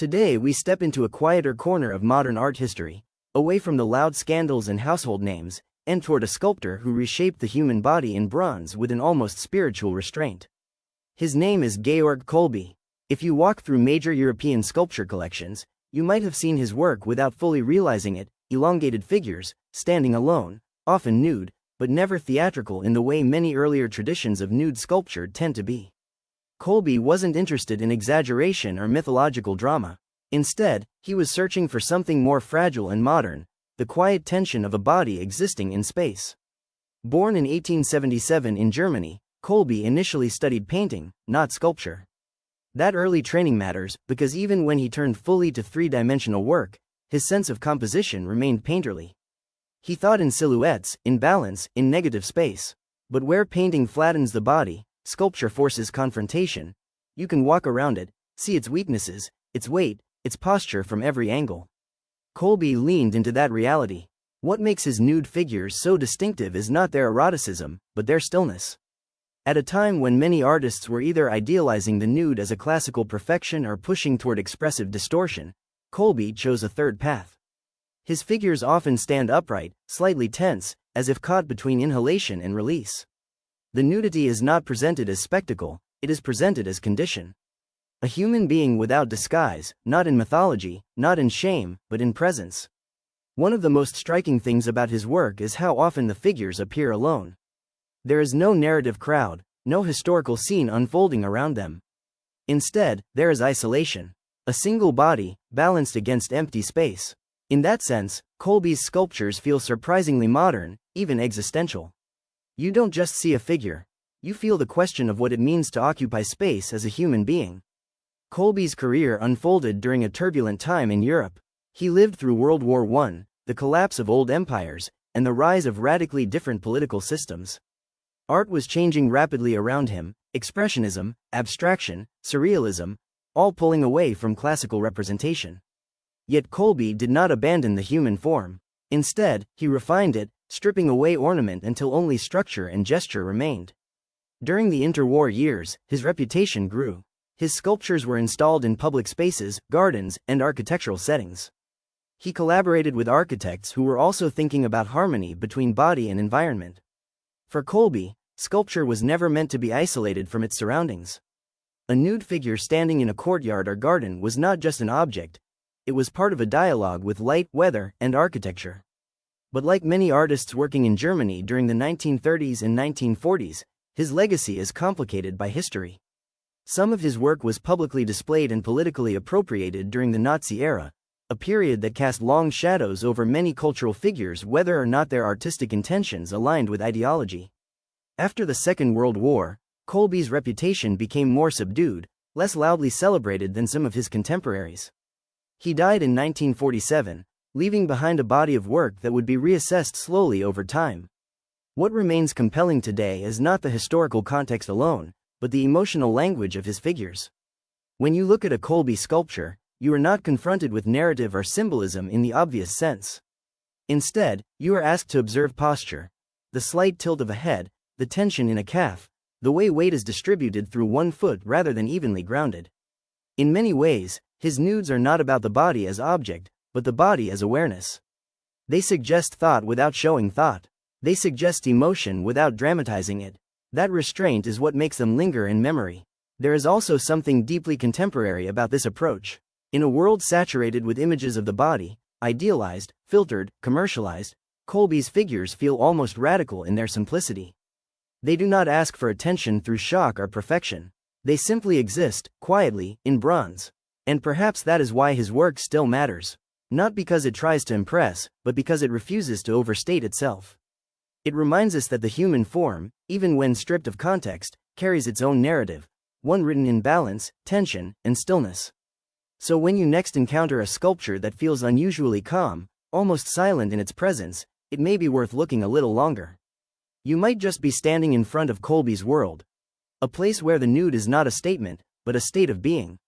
Today we step into a quieter corner of modern art history, away from the loud scandals and household names, and toward a sculptor who reshaped the human body in bronze with an almost spiritual restraint. His name is Georg Kolby. If you walk through major European sculpture collections, you might have seen his work without fully realizing it: elongated figures, standing alone, often nude, but never theatrical in the way many earlier traditions of nude sculpture tend to be. Kolby wasn't interested in exaggeration or mythological drama. Instead, he was searching for something more fragile and modern: the quiet tension of a body existing in space. Born in 1877 in Germany, Kolby initially studied painting, not sculpture. That early training matters, because even when he turned fully to three-dimensional work, his sense of composition remained painterly. He thought in silhouettes, in balance, in negative space. But where painting flattens the body, sculpture forces confrontation. You can walk around it, see its weaknesses, its weight, its posture from every angle. Kolby leaned into that reality. What makes his nude figures so distinctive is not their eroticism, but their stillness. At a time when many artists were either idealizing the nude as a classical perfection or pushing toward expressive distortion, Kolby chose a third path. His figures often stand upright, slightly tense, as if caught between inhalation and release. The nudity is not presented as spectacle, it is presented as condition. A human being without disguise, not in mythology, not in shame, but in presence. One of the most striking things about his work is how often the figures appear alone. There is no narrative crowd, no historical scene unfolding around them. Instead, there is isolation. A single body, balanced against empty space. In that sense, Kolby's sculptures feel surprisingly modern, even existential. You don't just see a figure. You feel the question of what it means to occupy space as a human being. Kolby's career unfolded during a turbulent time in Europe. He lived through World War I, the collapse of old empires, and the rise of radically different political systems. Art was changing rapidly around him: expressionism, abstraction, surrealism, all pulling away from classical representation. Yet Kolby did not abandon the human form. Instead, he refined it, stripping away ornament until only structure and gesture remained. During the interwar years, his reputation grew. His sculptures were installed in public spaces, gardens, and architectural settings. He collaborated with architects who were also thinking about harmony between body and environment. For Kolby, sculpture was never meant to be isolated from its surroundings. A nude figure standing in a courtyard or garden was not just an object, it was part of a dialogue with light, weather, and architecture. But like many artists working in Germany during the 1930s and 1940s, his legacy is complicated by history. Some of his work was publicly displayed and politically appropriated during the Nazi era, a period that cast long shadows over many cultural figures whether or not their artistic intentions aligned with ideology. After the Second World War, Kolby's reputation became more subdued, less loudly celebrated than some of his contemporaries. He died in 1947, leaving behind a body of work that would be reassessed slowly over time. What remains compelling today is not the historical context alone, but the emotional language of his figures. When you look at a Kolby sculpture, you are not confronted with narrative or symbolism in the obvious sense. Instead, you are asked to observe posture: the slight tilt of a head, the tension in a calf, the way weight is distributed through one foot rather than evenly grounded. In many ways, his nudes are not about the body as object, but the body as awareness. They suggest thought without showing thought. They suggest emotion without dramatizing it. That restraint is what makes them linger in memory. There is also something deeply contemporary about this approach. In a world saturated with images of the body, idealized, filtered, commercialized, Kolby's figures feel almost radical in their simplicity. They do not ask for attention through shock or perfection. They simply exist, quietly, in bronze. And perhaps that is why his work still matters. Not because it tries to impress, but because it refuses to overstate itself. It reminds us that the human form, even when stripped of context, carries its own narrative, one written in balance, tension, and stillness. So when you next encounter a sculpture that feels unusually calm, almost silent in its presence, it may be worth looking a little longer. You might just be standing in front of Kolby's world. A place where the nude is not a statement, but a state of being.